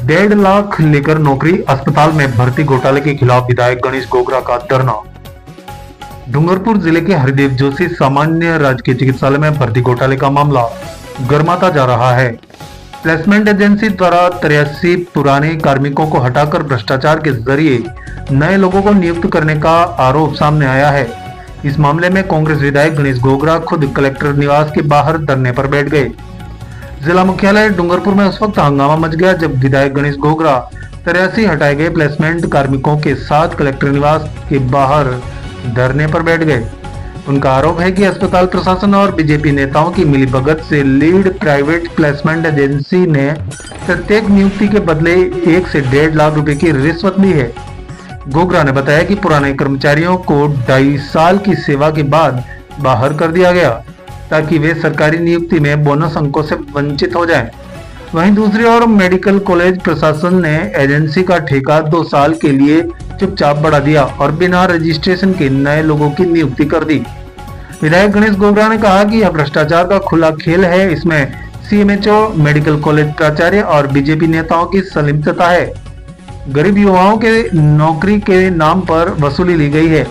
₹1.5 लाख लेकर नौकरी, अस्पताल में भर्ती घोटाले के खिलाफ विधायक गणेश गोगरा का धरना। डूंगरपुर जिले के हरिदेव जोशी सामान्य राजकीय चिकित्सालय में भर्ती घोटाले का मामला गर्माता जा रहा है। प्लेसमेंट एजेंसी द्वारा 83 पुराने कार्मिकों को हटाकर भ्रष्टाचार के जरिए नए लोगों को नियुक्त करने का आरोप सामने आया है। इस मामले में कांग्रेस विधायक गणेश गोगरा खुद कलेक्टर निवास के बाहर धरने पर बैठ गए। जिला मुख्यालय डूंगरपुर में उस वक्त हंगामा मच गया जब विधायक गणेश गोगरा 83 हटाए गए प्लेसमेंट कार्मिकों के साथ कलेक्टर निवास के बाहर धरने पर बैठ गए। उनका आरोप है कि अस्पताल प्रशासन और बीजेपी नेताओं की मिलीभगत से लीड प्राइवेट प्लेसमेंट एजेंसी ने प्रत्येक नियुक्ति के बदले 1 से 1.5 लाख रुपए की रिश्वत ली है। गोगरा ने बताया कि पुराने कर्मचारियों को 2.5 साल की सेवा के बाद बाहर कर दिया गया ताकि वे सरकारी नियुक्ति में बोनस अंकों से वंचित हो जाएं। वहीं दूसरी ओर मेडिकल कॉलेज प्रशासन ने एजेंसी का ठेका 2 साल के लिए चुपचाप बढ़ा दिया और बिना रजिस्ट्रेशन के नए लोगों की नियुक्ति कर दी। विधायक गणेश गोगरा ने कहा कि यह भ्रष्टाचार का खुला खेल है, इसमें सीएमएचओ, मेडिकल कॉलेज प्राचार्य और बीजेपी नेताओं की संलिप्तता है। गरीब युवाओं के नौकरी के नाम पर वसूली ली गई है।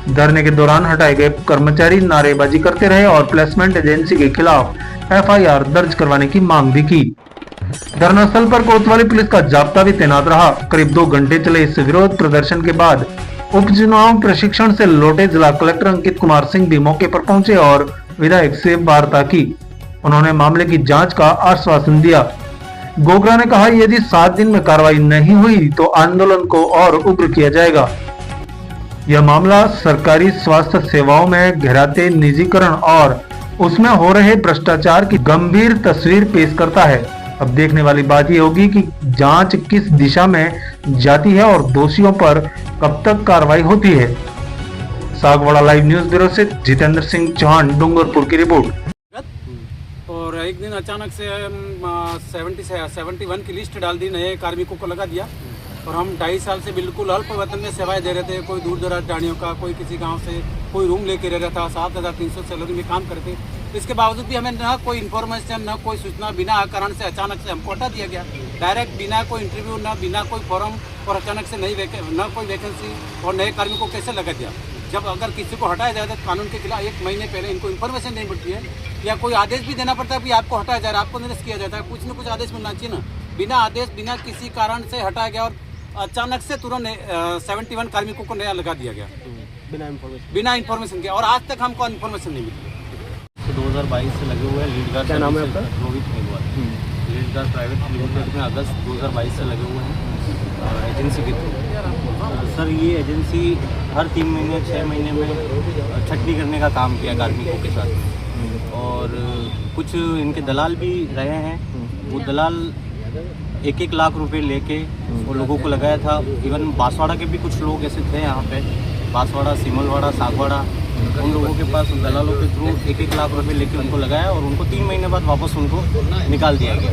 धरने के दौरान हटाए गए कर्मचारी नारेबाजी करते रहे और प्लेसमेंट एजेंसी के खिलाफ एफआईआर दर्ज करवाने की मांग भी की। धरनास्थल पर कोतवाली पुलिस का जाब्ता भी तैनात रहा। करीब 2 घंटे चले इस विरोध प्रदर्शन के बाद उपचुनाव प्रशिक्षण से लौटे जिला कलेक्टर अंकित कुमार सिंह भी मौके पर पहुंचे और विधायक से वार्ता की। उन्होंने मामले की जांच का आश्वासन दिया। गोगरा ने कहा, यदि 7 दिन में कार्रवाई नहीं हुई तो आंदोलन को और उग्र किया जाएगा। यह मामला सरकारी स्वास्थ्य सेवाओं में गहराते निजीकरण और उसमें हो रहे भ्रष्टाचार की गंभीर तस्वीर पेश करता है। अब देखने वाली बात यह होगी कि जांच किस दिशा में जाती है और दोषियों पर कब तक कार्रवाई होती है। सागवाड़ा लाइव न्यूज ब्यूरो से जितेंद्र सिंह चौहान, डूंगरपुर की रिपोर्ट। और एक दिन अचानक से 71 की लिस्ट डाल दी, नए कार्मिकों को लगा दिया और हम 2.5 साल से बिल्कुल अल्प वेतन में सेवाएं दे रहे थे। कोई दूर दराज जानियों का, कोई किसी गांव से कोई रूम लेके रह रहा था, 7,300 सैलरी में काम करते। इसके बावजूद भी हमें न कोई इन्फॉर्मेशन, न कोई सूचना, बिना कारण से अचानक से हमको हटा दिया गया। डायरेक्ट बिना कोई इंटरव्यू, न बिना कोई फॉर्म, और अचानक से न कोई वैकेंसी और नए कार्मिकों को कैसे लगा दिया। जब अगर किसी को हटाया जाए तो कानून के खिलाफ 1 महीने पहले इनको इन्फॉर्मेशन नहीं मिलती है या कोई आदेश भी देना पड़ता है कि आपको हटाया जा रहा है, आपको निरस्त किया जाता है। कुछ न कुछ आदेश मिलना चाहिए ना। बिना आदेश, बिना किसी कारण से हटाया गया और अचानक से तुरंत 71 कार्मिकों को नया लगा दिया गया बिना इन्फॉर्मेशन के, और आज तक हमको इन्फॉर्मेशन नहीं मिली। 2022 से लगे हुए हैं। लीड गार्ड, क्या नाम है आपका? Rohit Meghwal. Lead guard private limited में अगस्त 2022 से लगे हुए हैं एजेंसी के थ्रू। सर, ये एजेंसी हर 3 महीने 6 महीने में छटनी करने का काम किया कार्मिकों के साथ, और कुछ इनके दलाल भी रहे हैं। वो दलाल 1-1 लाख रुपए लेके वो लोगों को लगाया था। इवन बांसवाड़ा के भी कुछ लोग ऐसे थे यहाँ पे, बांसवाड़ा, सिमलवाड़ा, सागवाड़ा, उन लोगों के पास दलालों के थ्रू 1-1 लाख रुपए लेके उनको लगाया और उनको 3 महीने बाद वापस उनको निकाल दिया गया।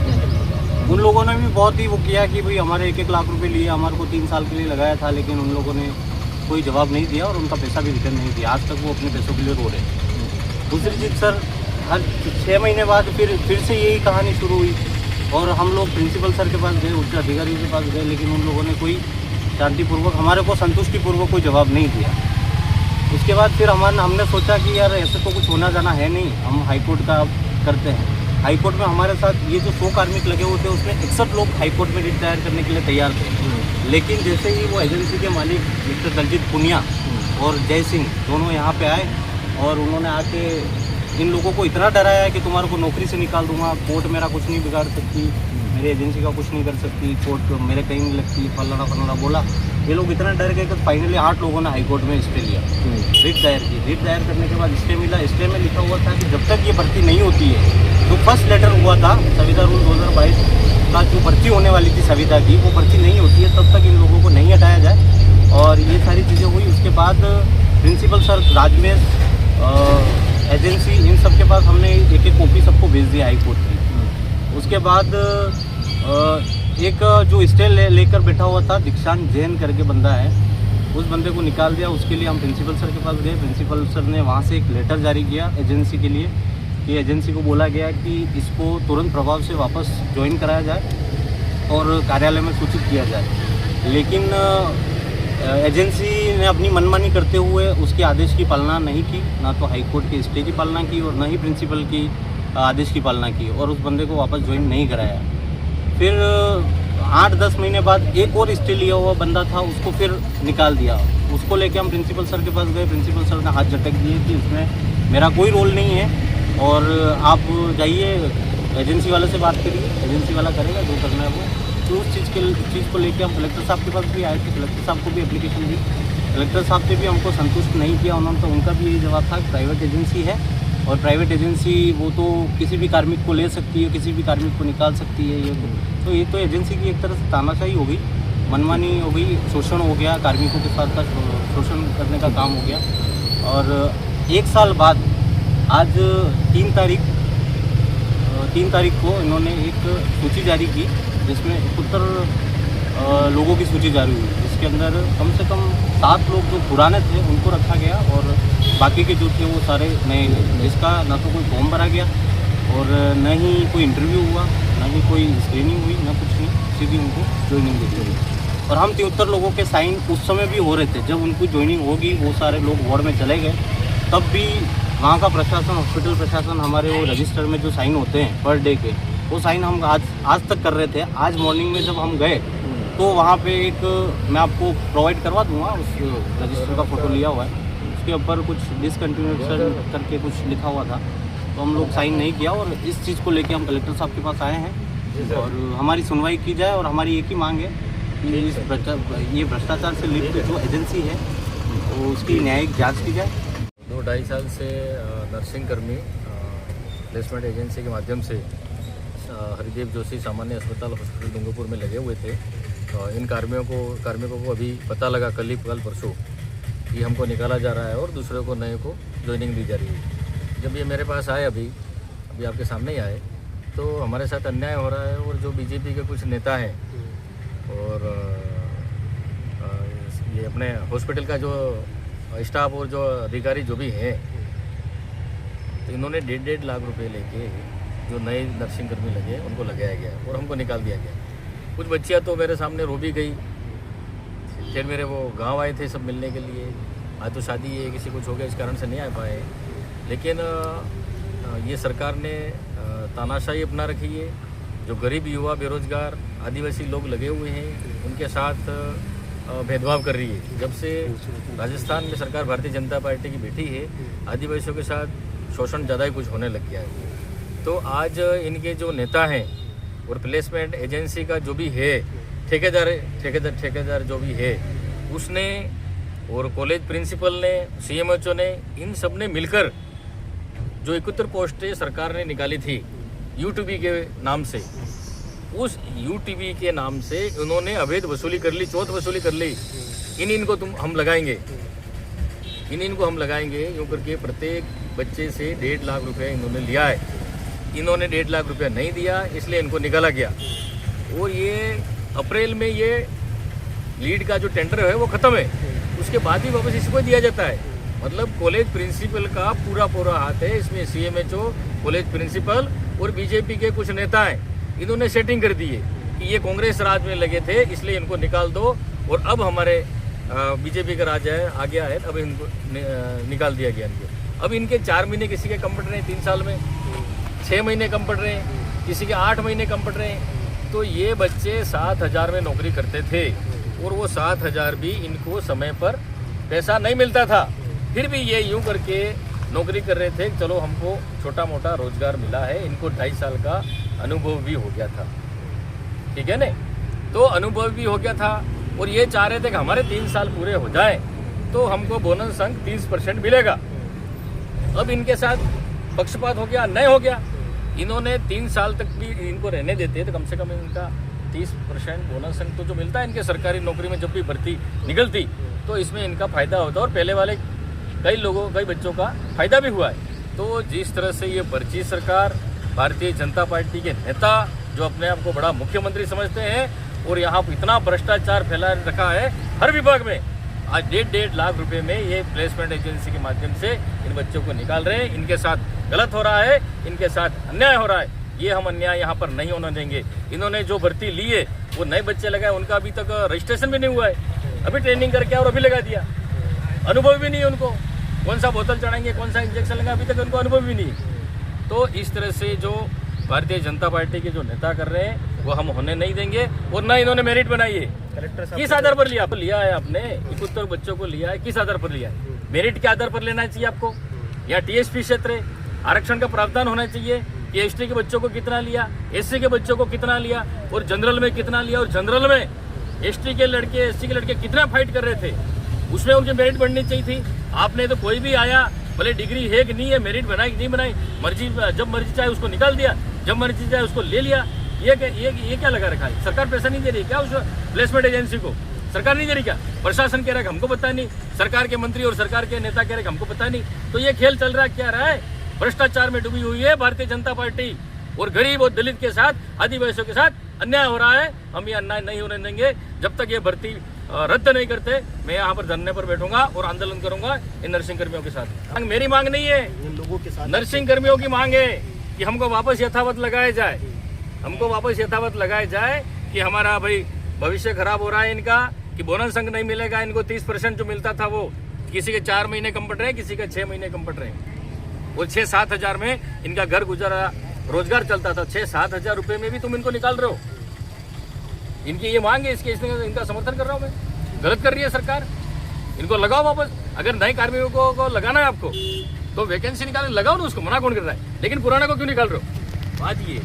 उन लोगों ने भी बहुत ही वो किया कि भाई हमारे 1-1 लाख रुपए लिए, हमारे को 3 साल के लिए लगाया था, लेकिन उन लोगों ने कोई जवाब नहीं दिया और उनका पैसा भी रिटर्न नहीं दिया। आज तक वो अपने पैसों के लिए रो रहे हैं। दूसरी चीज़ सर, हर 6 महीने बाद फिर से यही कहानी शुरू हुई और हम लोग प्रिंसिपल सर के पास गए, उच्च अधिकारियों के पास गए, लेकिन उन लोगों ने कोई शांतिपूर्वक, हमारे को संतुष्टिपूर्वक कोई जवाब नहीं दिया। उसके बाद फिर हमने सोचा कि यार ऐसे तो कुछ होना जाना है नहीं, हम हाईकोर्ट का करते हैं। हाईकोर्ट में हमारे साथ ये जो 100 कार्मिक लगे हुए थे उसमें 61 लोग हाईकोर्ट में रिट दायर करने के लिए तैयार थे। लेकिन जैसे ही वो एजेंसी के मालिक मिस्टर दलजीत पुनिया और जय सिंह दोनों यहाँ पे आए और उन्होंने आके इन लोगों को इतना डराया कि तुम्हारे को नौकरी से निकाल दूंगा, कोर्ट मेरा कुछ नहीं बिगाड़ सकती, मेरी एजेंसी का कुछ नहीं कर सकती, कोर्ट मेरे कहीं नहीं लगती, फलाना बोला। ये लोग इतना डर गए कि फाइनली 8 लोगों ने हाईकोर्ट में स्टे लिया, रिट दायर की। रिट दायर करने के बाद स्टे मिला। स्टे में लिखा हुआ था कि जब तक ये भर्ती नहीं होती है, जो फर्स्ट लेटर हुआ था संविदा रूल 2022 का, जो भर्ती होने वाली थी संविदा की, वो भर्ती नहीं होती है, तब तक इन लोगों को नहीं हटाया जाए। और ये सारी चीज़ें हुई। उसके बाद प्रिंसिपल सर, राजमेश, एजेंसी, इन सब के पास हमने एक कॉपी सबको भेज दिया हाईकोर्ट की। उसके बाद एक जो स्टे लेकर बैठा हुआ था, दीक्षांत जैन करके बंदा है, उस बंदे को निकाल दिया। उसके लिए हम प्रिंसिपल सर के पास गए। प्रिंसिपल सर ने वहाँ से एक लेटर जारी किया एजेंसी के लिए कि एजेंसी को बोला गया कि इसको तुरंत प्रभाव से वापस ज्वाइन कराया जाए और कार्यालय में सूचित किया जाए। लेकिन एजेंसी ने अपनी मनमानी करते हुए उसके आदेश की पालना नहीं की, ना तो हाईकोर्ट के स्टे की पालना की और ना ही प्रिंसिपल की आदेश की पालना की, और उस बंदे को वापस ज्वाइन नहीं कराया। फिर 8-10 महीने बाद एक और स्टे लिया हुआ बंदा था, उसको फिर निकाल दिया। उसको लेके हम प्रिंसिपल सर के पास गए। प्रिंसिपल सर ने हाथ झटक दिए कि इसमें मेरा कोई रोल नहीं है और आप जाइए एजेंसी वाले से बात करिए, एजेंसी वाला करेगा जो करना है वो। तो उस चीज़ को लेके हम कलेक्टर साहब के पास भी आए थे। कलेक्टर साहब को भी एप्लीकेशन दी। कलेक्टर साहब ने भी हमको संतुष्ट नहीं किया। उन्होंने तो उनका भी यही जवाब था कि प्राइवेट एजेंसी है और प्राइवेट एजेंसी वो तो किसी भी कार्मिक को ले सकती है, किसी भी कार्मिक को निकाल सकती है। ये तो एजेंसी की एक तरह से तानाशाही हो गई, मनमानी हो गई, शोषण हो गया, कार्मिकों के साथ साथ शोषण करने का काम हो गया। और 1 साल बाद आज 3 तारीख को इन्होंने एक सूची जारी की जिसमें 71 लोगों की सूची जारी हुई, जिसके अंदर कम से कम 7 लोग जो पुराने थे उनको रखा गया और बाकी के जो थे वो सारे नए, जिसका ना तो कोई फॉर्म भरा गया और न ही कोई इंटरव्यू हुआ, न ही कोई स्क्रीनिंग हुई, न कुछ नहीं, सीधी उनको ज्वाइनिंग देते हुई। और हम 73 लोगों के साइन उस समय भी हो रहे थे जब उनकी ज्वाइनिंग होगी। वो सारे लोग वार्ड में चले गए, तब भी वहाँ का प्रशासन, हॉस्पिटल प्रशासन, हमारे वो रजिस्टर में जो साइन होते हैं पर डे के, वो साइन हम आज तक कर रहे थे। आज मॉर्निंग में जब हम गए तो वहाँ पे एक, मैं आपको प्रोवाइड करवा दूँगा, उस रजिस्टर का फ़ोटो लिया हुआ है, उसके ऊपर कुछ डिसकंटिन्यूएशन करके कुछ लिखा हुआ था, तो हम लोग साइन नहीं किया। और इस चीज़ को लेके हम कलेक्टर साहब के पास आए हैं और हमारी सुनवाई की जाए। और हमारी एक ही मांग है कि ये भ्रष्टाचार से लिप्त जो एजेंसी है तो उसकी न्यायिक जाँच की जाए। 2-2.5 साल से नर्सिंग कर्मी प्लेसमेंट एजेंसी के माध्यम से हरिदेव जोशी सामान्य अस्पताल हॉस्पिटल डूंगरपुर में लगे हुए थे। इन कार्मिकों को अभी पता लगा कल परसों कि हमको निकाला जा रहा है और दूसरे को नए को ज्वाइनिंग दी जा रही है। जब ये मेरे पास आए अभी आपके सामने ही आए, तो हमारे साथ अन्याय हो रहा है और जो बीजेपी के कुछ नेता हैं और ये अपने हॉस्पिटल का जो स्टाफ और जो अधिकारी जो भी हैं, तो इन्होंने 1.5 लाख रुपए लेके जो नए नर्सिंग कर्मी लगे उनको लगाया गया और हमको निकाल दिया गया। कुछ बच्चियां तो मेरे सामने रो भी गई। फिर मेरे वो गांव आए थे सब मिलने के लिए। आज तो शादी है, किसी कुछ हो गया, इस कारण से नहीं आ पाए। लेकिन ये सरकार ने तानाशाही अपना रखी है। जो गरीब युवा, बेरोजगार, आदिवासी लोग लगे हुए हैं, उनके साथ भेदभाव कर रही है। जब से राजस्थान में सरकार भारतीय जनता पार्टी की बैठी है, आदिवासियों के साथ शोषण ज़्यादा ही कुछ होने लग गया है। तो आज इनके जो नेता हैं और प्लेसमेंट एजेंसी का जो भी है ठेकेदार जो भी है, उसने और कॉलेज प्रिंसिपल ने, CMHO ने, इन सब ने मिलकर जो 71 पोस्टें सरकार ने निकाली थी UTB के नाम से, उस UTB के नाम से उन्होंने अवैध वसूली कर ली, चौथ वसूली कर ली। इनको हम लगाएंगे, इनको हम लगाएंगे यूँ करके प्रत्येक बच्चे से 1.5 लाख रुपए इन्होंने लिया है। इन्होंने 1.5 लाख रुपया नहीं दिया, इसलिए इनको निकाला गया। और ये अप्रैल में ये लीड का जो टेंडर है वो ख़त्म है, उसके बाद भी वापस इसको दिया जाता है। मतलब कॉलेज प्रिंसिपल का पूरा हाथ है इसमें। CMHO, कॉलेज प्रिंसिपल और बीजेपी के कुछ नेता हैं, इन्होंने सेटिंग कर दी है कि ये कांग्रेस राज में लगे थे, इसलिए इनको निकाल दो। और अब हमारे बीजेपी का राज है, आ गया है, अब इनको निकाल दिया गया इनको। अब इनके 4 महीने किसी के कम पड़ रहे हैं 3 साल में, 6 महीने कम पड़ रहे हैं, किसी के 8 महीने कम पड़ रहे हैं। तो ये बच्चे 7,000 में नौकरी करते थे और वो 7,000 भी इनको समय पर पैसा नहीं मिलता था। फिर भी ये यूं करके नौकरी कर रहे थे, चलो हमको छोटा मोटा रोजगार मिला है। इनको 2.5 साल का अनुभव भी हो गया था, ठीक है ना। तो अनुभव भी हो गया था और ये चाह रहे थे कि हमारे 3 साल पूरे हो जाएं तो हमको बोनस अंक 30% मिलेगा। अब इनके साथ पक्षपात हो गया, नहीं हो गया। इन्होंने 3 साल तक भी इनको रहने देते तो कम से कम इनका 30% बोनस अंक तो जो मिलता है इनके सरकारी नौकरी में जब भी भर्ती निकलती तो इसमें इनका फायदा होता है और पहले वाले कई बच्चों का फायदा भी हुआ है। तो जिस तरह से ये फर्जी सरकार, भारतीय जनता पार्टी के नेता जो अपने आप को बड़ा मुख्यमंत्री समझते हैं और यहाँ इतना भ्रष्टाचार फैला रखा है हर विभाग में, आज 1.5 लाख रुपए में ये प्लेसमेंट एजेंसी के माध्यम से इन बच्चों को निकाल रहे हैं। इनके साथ गलत हो रहा है, इनके साथ अन्याय हो रहा है। ये हम अन्याय यहाँ पर नहीं होने देंगे। इन्होंने जो भर्ती ली है वो नए बच्चे लगाए, उनका अभी तक रजिस्ट्रेशन भी नहीं हुआ है, अभी ट्रेनिंग करके और अभी लगा दिया। अनुभव भी नहीं है उनको, कौन सा बोतल चढ़ाएंगे, कौन सा इंजेक्शन लगा, अभी तक उनको अनुभव भी नहीं है। तो इस तरह से जो भारतीय जनता पार्टी के जो नेता कर रहे हैं वो हम होने नहीं देंगे। और ना इन्होंने मेरिट बनाई है। किस आधार पर लिया है आपने? 71 बच्चों को लिया है, किस आधार पर लिया है? मेरिट के आधार पर लेना चाहिए आपको। या टीएसपी क्षेत्र है, आरक्षण का प्रावधान होना चाहिए कि एसटी के बच्चों को कितना लिया, एससी के बच्चों को कितना लिया और जनरल में कितना लिया, और जनरल में एसटी के लड़के एससी के लड़के कितना फाइट कर रहे थे, उसमें उनकी मेरिट बढ़नी चाहिए थी। आपने तो कोई भी आया, भले डिग्री है कि नहीं है, मेरिट बनाई कि नहीं बनाई, मर्जी जब मर्जी चाहे उसको निकाल दिया, जब मर्जी चाहे उसको ले लिया। ये क्या लगा रखा है? सरकार पैसा नहीं दे रही क्या उस प्लेसमेंट एजेंसी को? सरकार नहीं दे रही क्या? प्रशासन कह रहा है हमको पता नहीं, सरकार के मंत्री और सरकार के नेता कह रहे हमको पता नहीं। तो ये खेल चल रहा क्या रहा है? भ्रष्टाचार में डूबी हुई है भारतीय जनता पार्टी, और गरीब और दलित के साथ, आदिवासियों के साथ अन्याय हो रहा है। हम ये अन्याय नहीं होने देंगे। जब तक ये भर्ती रद्द नहीं करते, मैं यहाँ पर धरने पर बैठूंगा और आंदोलन करूंगा इन नर्सिंग कर्मियों के साथ। मेरी मांग नहीं है, लोगों के साथ नर्सिंग कर्मियों की मांग है कि हमको वापस यथावत लगाया जाए, हमको वापस यथावत लगाया जाए कि हमारा भाई भविष्य खराब हो रहा है इनका, कि बोनस अंक नहीं मिलेगा इनको। 30% जो मिलता था वो किसी के 4 महीने कम पड़ रहे हैं, किसी के 6 महीने कम पड़ रहे हैं। वो 6-7 हजार में इनका घर गुजारा, रोजगार चलता था। 6-7 हजार रुपये में भी तुम इनको निकाल रहे हो। इनकी ये मांग है, इसके इनका समर्थन कर रहा हूँ मैं। गलत कर रही है सरकार, इनको लगाओ वापस। अगर नए कार्मिकों को लगाना है आपको तो वैकेंसी निकाल लगाओ ना, उसको मना कौन कर रहा है? लेकिन पुराने को क्यों निकाल रहे हो? बात ये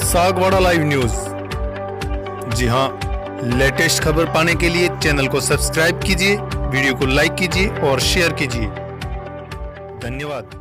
सागवाड़ा लाइव न्यूज। जी हां, लेटेस्ट खबर पाने के लिए चैनल को सब्सक्राइब कीजिए, वीडियो को लाइक कीजिए और शेयर कीजिए। धन्यवाद।